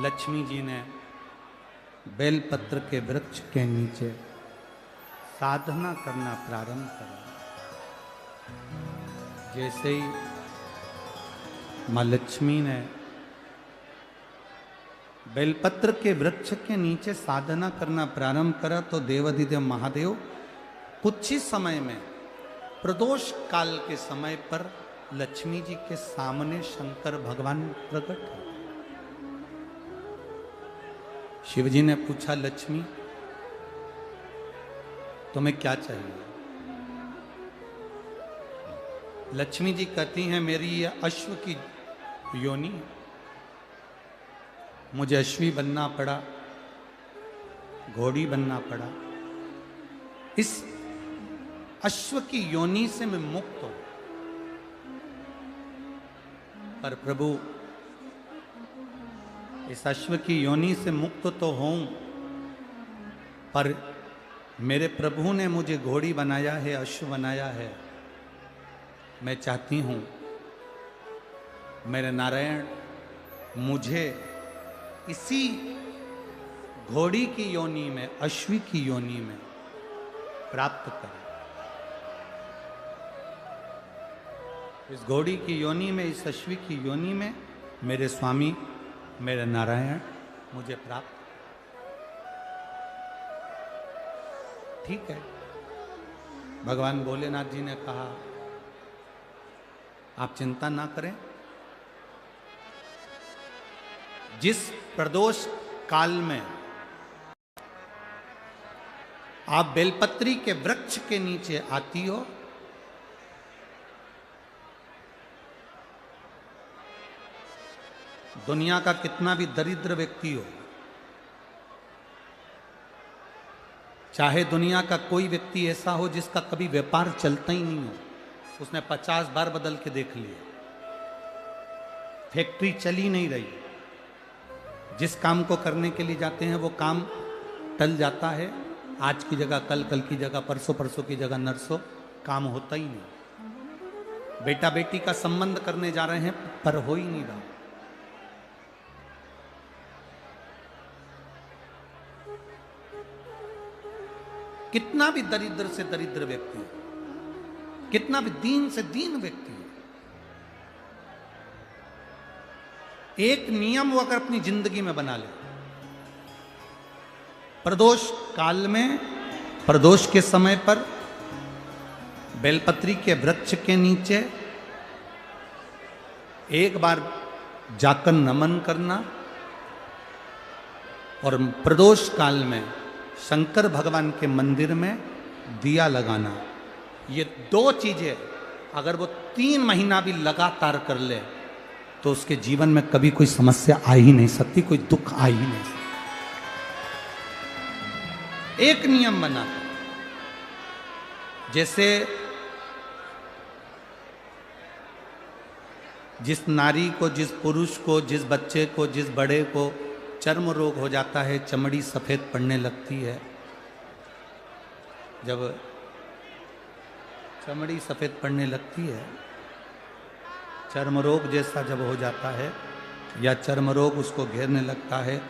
लक्ष्मी जी ने बेलपत्र के वृक्ष के नीचे साधना करना प्रारंभ करा। जैसे ही माँ लक्ष्मी ने बेलपत्र के वृक्ष के नीचे साधना करना प्रारंभ करा तो देवाधिदेव महादेव कुछ ही समय में प्रदोष काल के समय पर लक्ष्मी जी के सामने शंकर भगवान प्रकट हुए। शिव जी ने पूछा, लक्ष्मी तुम्हें क्या चाहिए? लक्ष्मी जी कहती हैं, मेरी यह अश्व की योनि, मुझे अश्वी बनना पड़ा, घोड़ी बनना पड़ा। इस अश्व की योनि से मैं मुक्त हूं, पर प्रभु इस अश्व की योनि से मुक्त तो हूं, पर मेरे प्रभु ने मुझे घोड़ी बनाया है, अश्व बनाया है। मैं चाहती हूं मेरे नारायण मुझे इसी घोड़ी की योनि में, अश्वी की योनि में प्राप्त करें। इस घोड़ी की योनि में, इस अश्वी की योनि में मेरे स्वामी, मेरे नारायण मुझे प्राप्त। ठीक है, भगवान भोलेनाथ जी ने कहा, आप चिंता ना करें। जिस प्रदोष काल में आप बेलपत्री के वृक्ष के नीचे आती हो, दुनिया का कितना भी दरिद्र व्यक्ति हो, चाहे दुनिया का कोई व्यक्ति ऐसा हो जिसका कभी व्यापार चलता ही नहीं हो, उसने 50 बार बदल के देख लिया, फैक्ट्री चली नहीं रही, जिस काम को करने के लिए जाते हैं वो काम टल जाता है, आज की जगह कल, कल की जगह परसों, परसों की जगह नरसों, काम होता ही नहीं। बेटा बेटी का संबंध करने जा रहे हैं पर हो ही नहीं रहा। कितना भी दरिद्र से दरिद्र व्यक्ति हो, कितना भी दीन से दीन व्यक्ति हो, एक नियम वो अगर अपनी जिंदगी में बना ले, प्रदोष काल में, प्रदोष के समय पर बेलपत्री के वृक्ष के नीचे एक बार जाकर नमन करना और प्रदोष काल में शंकर भगवान के मंदिर में दिया लगाना। ये दो चीजें अगर वो 3 महीना भी लगातार कर ले तो उसके जीवन में कभी कोई समस्या आ ही नहीं सकती, कोई दुख आ ही नहीं सकता। एक नियम बना, जैसे जिस नारी को, जिस पुरुष को, जिस बच्चे को, जिस बड़े को चर्म रोग हो जाता है, चमड़ी सफेद पड़ने लगती है, जब चमड़ी सफेद पड़ने लगती है, चर्म रोग जैसा जब हो जाता है या चर्म रोग उसको घेरने लगता है,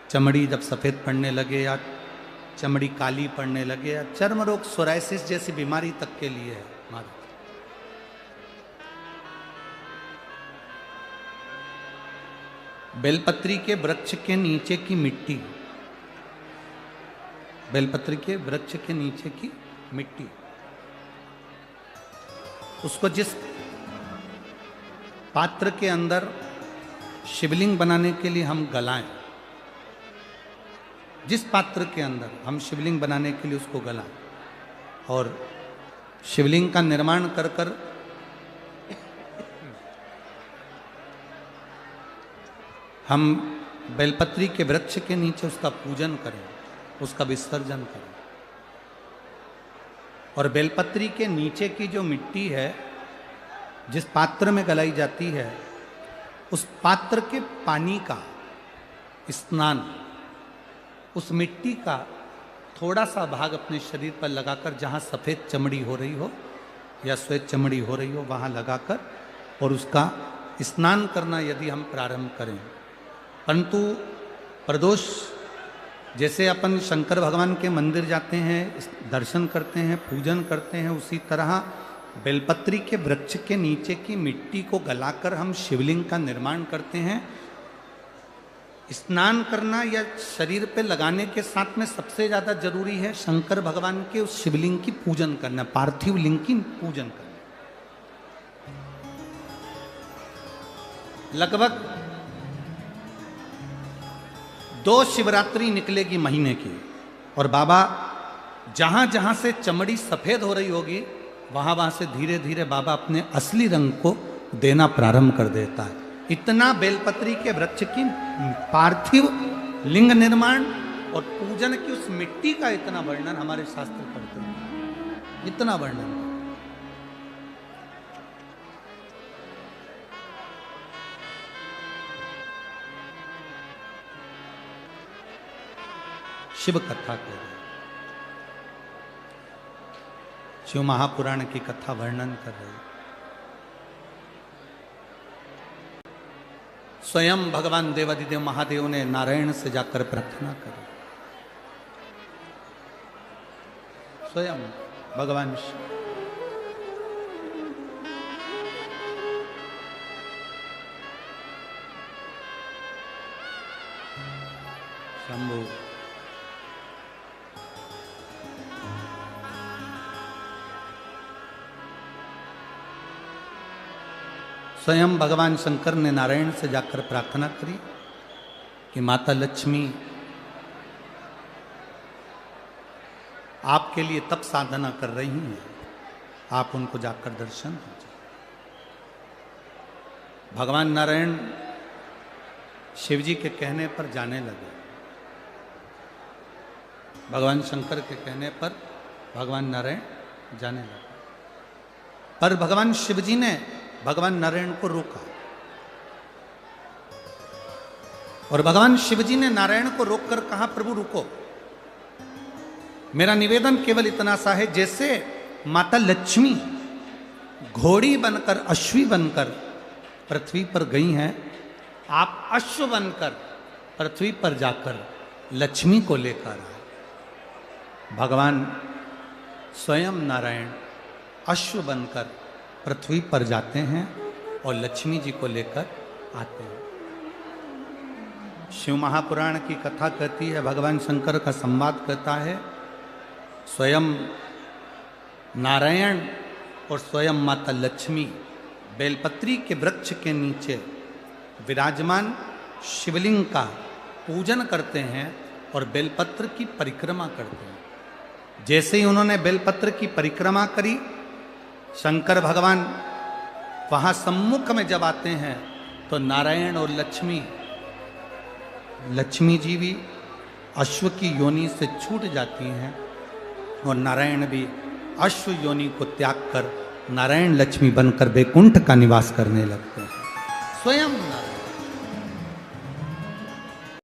चमड़ी जब सफेद पड़ने लगे या चमड़ी काली पड़ने लगे, या चर्म रोग सोराइसिस जैसी बीमारी तक के लिए है हमारे। बेलपत्री के वृक्ष के नीचे की मिट्टी, बेलपत्री के वृक्ष के नीचे की मिट्टी, उसको जिस पात्र के अंदर शिवलिंग बनाने के लिए हम गलाएं, जिस पात्र के अंदर हम शिवलिंग बनाने के लिए उसको गलाएं और शिवलिंग का निर्माण कर कर हम बेलपत्री के वृक्ष के नीचे उसका पूजन करें, उसका विसर्जन करें। और बेलपत्री के नीचे की जो मिट्टी है, जिस पात्र में गलाई जाती है, उस पात्र के पानी का स्नान, उस मिट्टी का थोड़ा सा भाग अपने शरीर पर लगाकर, जहाँ सफ़ेद चमड़ी हो रही हो या श्वेत चमड़ी हो रही हो, वहाँ लगाकर और उसका स्नान करना यदि हम प्रारंभ करें परंतु प्रदोष जैसे अपन शंकर भगवान के मंदिर जाते हैं, दर्शन करते हैं, पूजन करते हैं, उसी तरह बेलपत्री के वृक्ष के नीचे की मिट्टी को गलाकर हम शिवलिंग का निर्माण करते हैं। स्नान करना या शरीर पे लगाने के साथ में सबसे ज्यादा जरूरी है शंकर भगवान के उस शिवलिंग की पूजन करना, पार्थिव लिंग की पूजन करना। लगभग 2 शिवरात्रि निकलेगी महीने की, और बाबा जहां जहां से चमड़ी सफेद हो रही होगी वहां वहां से धीरे धीरे बाबा अपने असली रंग को देना प्रारंभ कर देता है। इतना बेलपत्री के वृक्ष की पार्थिव लिंग निर्माण और पूजन की उस मिट्टी का इतना वर्णन हमारे शास्त्र करते हैं, इतना वर्णन। शिव कथा कह रहे, शिव महापुराण की कथा वर्णन कर रहे। स्वयं भगवान देवादिदेव महादेव ने नारायण से जाकर प्रार्थना करी। स्वयं भगवान शंभु स्वयं भगवान शंकर ने नारायण से जाकर प्रार्थना करी कि माता लक्ष्मी आपके लिए तप साधना कर रही हैं, आप उनको जाकर दर्शन दीजिए। भगवान नारायण शिव जी के कहने पर जाने लगे। भगवान शंकर के कहने पर भगवान नारायण जाने लगे, पर भगवान शिव जी ने भगवान नारायण को रोका, और भगवान शिव जी ने नारायण को रोककर कहा, प्रभु रुको, मेरा निवेदन केवल इतना सा है, जैसे माता लक्ष्मी घोड़ी बनकर, अश्वी बनकर पृथ्वी पर गई हैं, आप अश्व बनकर पृथ्वी पर जाकर लक्ष्मी को लेकर आए। भगवान स्वयं नारायण अश्व बनकर पृथ्वी पर जाते हैं और लक्ष्मी जी को लेकर आते हैं। शिव महापुराण की कथा कहती है, भगवान शंकर का संवाद कहता है, स्वयं नारायण और स्वयं माता लक्ष्मी बेलपत्री के वृक्ष के नीचे विराजमान शिवलिंग का पूजन करते हैं और बेलपत्र की परिक्रमा करते हैं। जैसे ही उन्होंने बेलपत्र की परिक्रमा करी, शंकर भगवान वहां सम्मुख में जब आते हैं तो नारायण और लक्ष्मी जी भी अश्व की योनि से छूट जाती हैं, और नारायण भी अश्व योनि को त्याग कर नारायण लक्ष्मी बनकर वैकुंठ का निवास करने लगते हैं। स्वयं नारायण